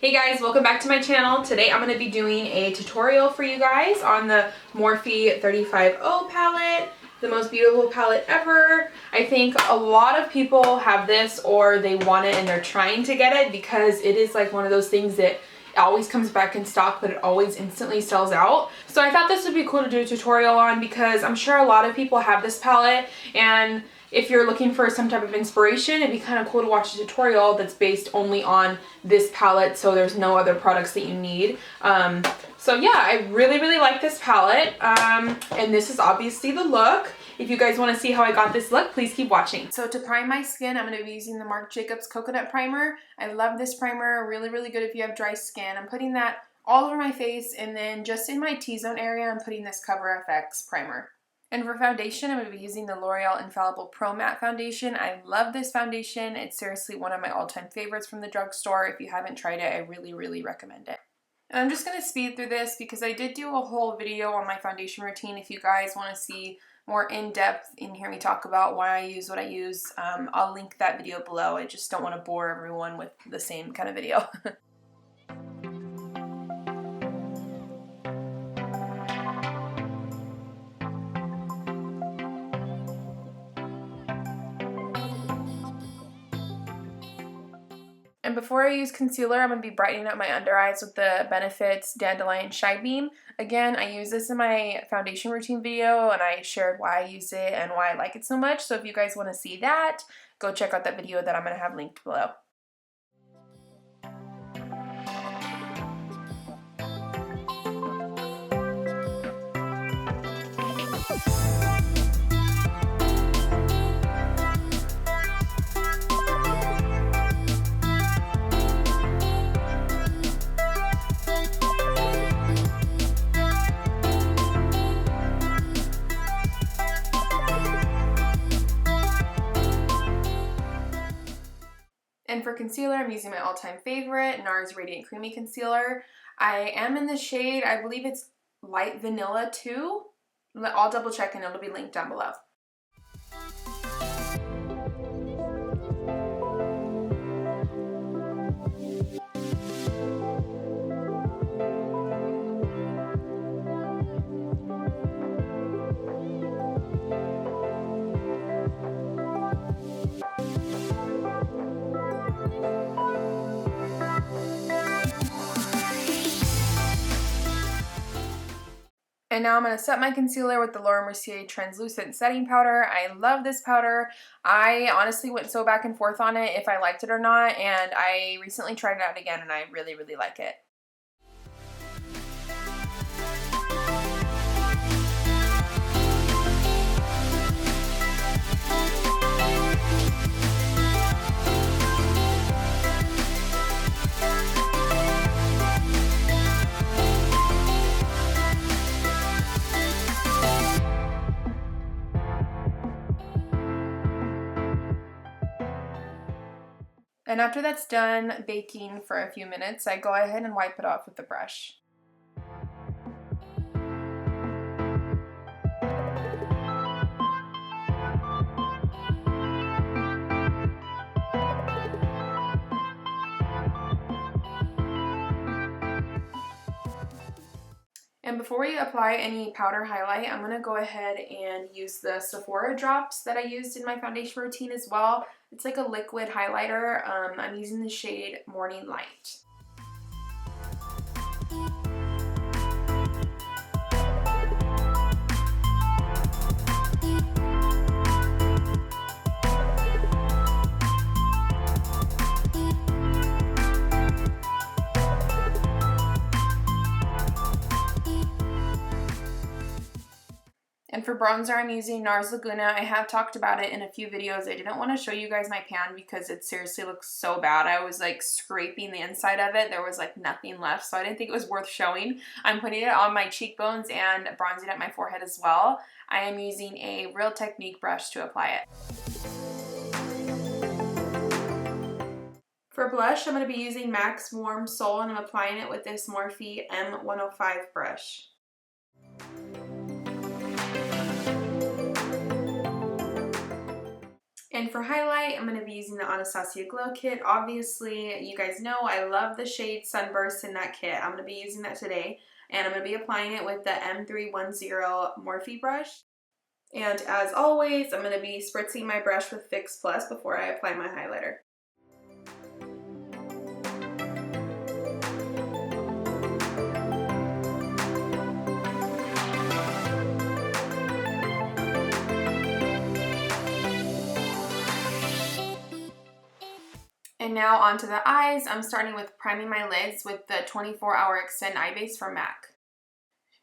Hey guys, welcome back to my channel. Today I'm going to be doing a tutorial for you guys on the Morphe 350 palette, the most beautiful palette ever. I think a lot of people have this or they want it and they're trying to get it because it is like one of those things that always comes back in stock but it always instantly sells out. So I thought this would be cool to do a tutorial on because I'm sure a lot of people have this palette, and if you're looking for some type of inspiration, it'd be kind of cool to watch a tutorial that's based only on this palette, so there's no other products that you need. So yeah, I really like this palette, and this is obviously the look. If you guys want to see how I got this look, please keep watching. So to prime my skin, I'm going to be using the Marc Jacobs Coconut Primer. I love this primer, really good if you have dry skin. I'm putting that all over my face, and then just in my T-zone area, I'm putting this Cover FX primer. And for foundation, I'm going to be using the L'Oreal Infallible Pro Matte Foundation. I love this foundation. It's seriously one of my all-time favorites from the drugstore. If you haven't tried it, I really recommend it. And I'm just going to speed through this because I did do a whole video on my foundation routine. If you guys want to see more in-depth and hear me talk about why I use what I use, I'll link that video below. I just don't want to bore everyone with the same kind of video. And before I use concealer, I'm going to be brightening up my under eyes with the Benefits Dandelion Shine Beam. Again, I use this in my foundation routine video, and I shared why I use it and why I like it so much. So if you guys want to see that, go check out that video that I'm going to have linked below. And for concealer, I'm using my all-time favorite, NARS Radiant Creamy Concealer. I am in the shade, I believe it's Light Vanilla 2. I'll double check and it'll be linked down below. And now I'm going to set my concealer with the Laura Mercier Translucent Setting Powder. I love this powder. I honestly went so back and forth on it if I liked it or not, and I recently tried it out again and I really like it. And after that's done baking for a few minutes, I go ahead and wipe it off with the brush. And before we apply any powder highlight, I'm going to go ahead and use the Sephora drops that I used in my foundation routine as well. It's like a liquid highlighter. I'm using the shade Morning Light. And for bronzer, I'm using NARS Laguna. I have talked about it in a few videos. I didn't want to show you guys my pan because it seriously looks so bad. I was like scraping the inside of it. There was like nothing left, so I didn't think it was worth showing. I'm putting it on my cheekbones and bronzing up my forehead as well. I am using a Real Technique brush to apply it. For blush, I'm going to be using MAC's Warm Soul, and I'm applying it with this Morphe M105 brush. And for highlight, I'm going to be using the Anastasia Glow Kit. Obviously, you guys know I love the shade Sunburst in that kit. I'm going to be using that today. And I'm going to be applying it with the M310 Morphe brush. And as always, I'm going to be spritzing my brush with Fix Plus before I apply my highlighter. And now onto the eyes. I'm starting with priming my lids with the 24-Hour Extend Eye Base from MAC.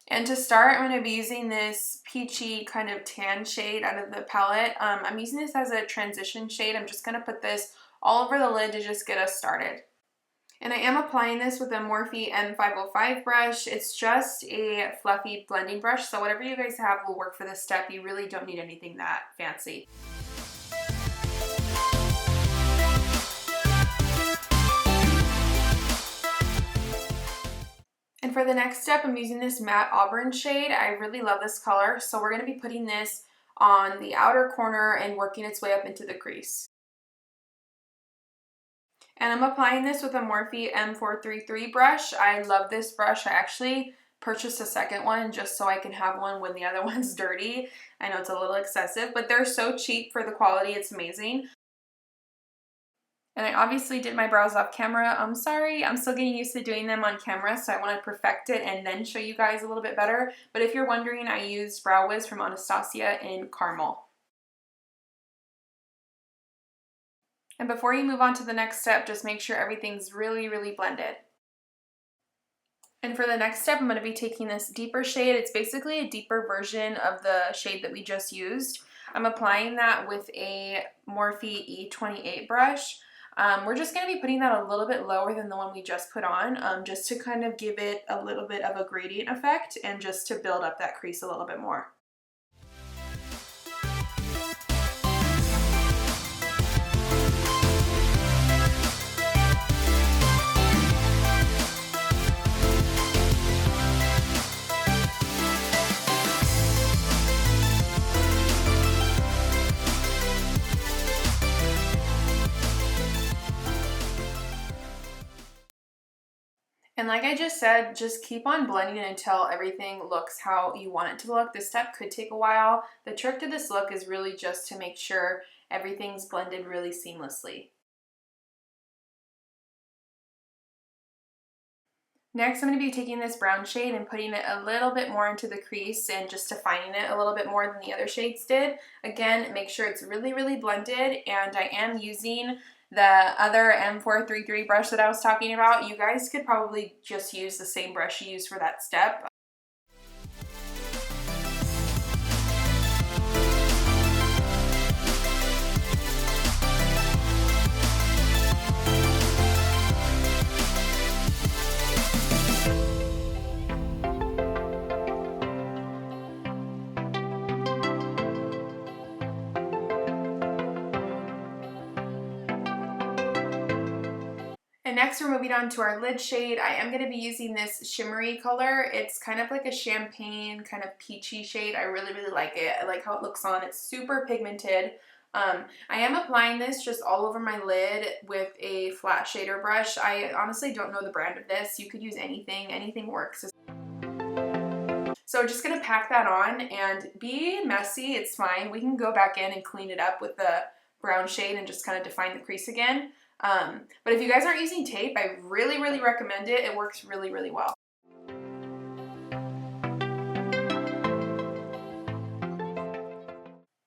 And to start, I'm going to be using this peachy kind of tan shade out of the palette. I'm using this as a transition shade. I'm just going to put this all over the lid to just get us started. And I am applying this with a Morphe M505 brush. It's just a fluffy blending brush, so whatever you guys have will work for this step. You really don't need anything that fancy. And for the next step, I'm using this matte auburn shade. I really love this color, so we're going to be putting this on the outer corner and working its way up into the crease. And I'm applying this with a Morphe M433 brush. I love this brush. I actually purchased a second one just so I can have one when the other one's dirty. I know it's a little excessive, but they're so cheap for the quality. It's amazing. And I obviously did my brows off camera. I'm sorry, I'm still getting used to doing them on camera, so I want to perfect it and then show you guys a little bit better. But if you're wondering, I used Brow Wiz from Anastasia in Caramel. And before you move on to the next step, just make sure everything's really, really blended. And for the next step, I'm going to be taking this deeper shade. It's basically a deeper version of the shade that we just used. I'm applying that with a Morphe E28 brush. We're just going to be putting that a little bit lower than the one we just put on, just to kind of give it a little bit of a gradient effect and just to build up that crease a little bit more. And like I just said, just keep on blending until everything looks how you want it to look. This step could take a while. The trick to this look is really just to make sure everything's blended really seamlessly. Next, I'm going to be taking this brown shade and putting it a little bit more into the crease and just defining it a little bit more than the other shades did. Again, make sure it's really, really blended, and I am using the other M433 brush that I was talking about. You guys could probably just use the same brush you used for that step. And next we're moving on to our lid shade. I am going to be using this shimmery color. It's kind of like a champagne, kind of peachy shade. I really, really like it. I like how it looks on. It's super pigmented. I am applying this just all over my lid with a flat shader brush. I honestly don't know the brand of this. You could use anything. Anything works. So just going to pack that on and be messy. It's fine. We can go back in and clean it up with the brown shade and just kind of define the crease again. But if you guys aren't using tape, I really, really recommend it. It works really, really well.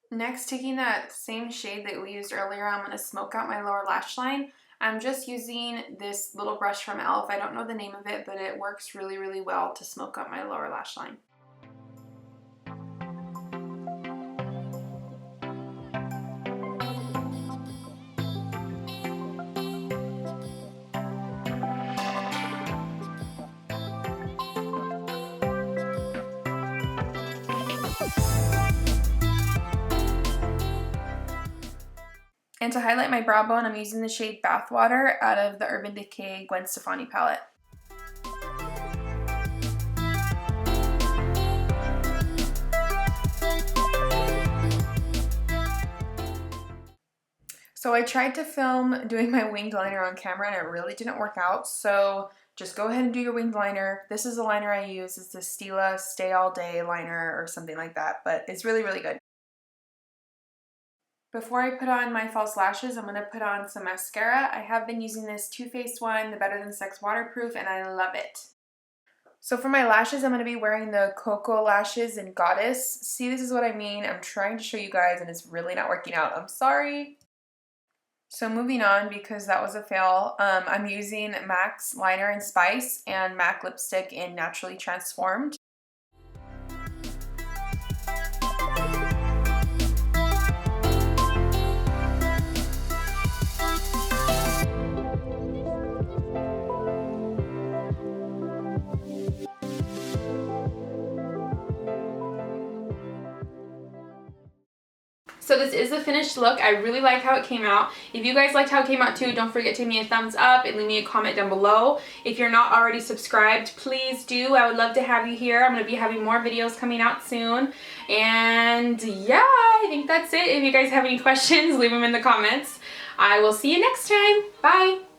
Next, taking that same shade that we used earlier, I'm going to smoke out my lower lash line. I'm just using this little brush from e.l.f. I don't know the name of it, but it works really, really well to smoke out my lower lash line. And to highlight my brow bone, I'm using the shade Bathwater out of the Urban Decay Gwen Stefani palette. So I tried to film doing my winged liner on camera and it really didn't work out. So just go ahead and do your winged liner. This is the liner I use. It's the Stila Stay All Day liner or something like that, but it's really, really good. Before I put on my false lashes, I'm going to put on some mascara. I have been using this Too Faced one, the Better Than Sex Waterproof, and I love it. So for my lashes, I'm going to be wearing the Cocoa Lashes in Goddess. See, this is what I mean. I'm trying to show you guys and it's really not working out. I'm sorry. So moving on, because that was a fail, I'm using MAC's Liner in Spice and MAC Lipstick in Naturally Transformed. So this is the finished look. I really like how it came out. If you guys liked how it came out too, don't forget to give me a thumbs up and leave me a comment down below. If you're not already subscribed, please do. I would love to have you here. I'm going to be having more videos coming out soon. And yeah, I think that's it. If you guys have any questions, leave them in the comments. I will see you next time. Bye.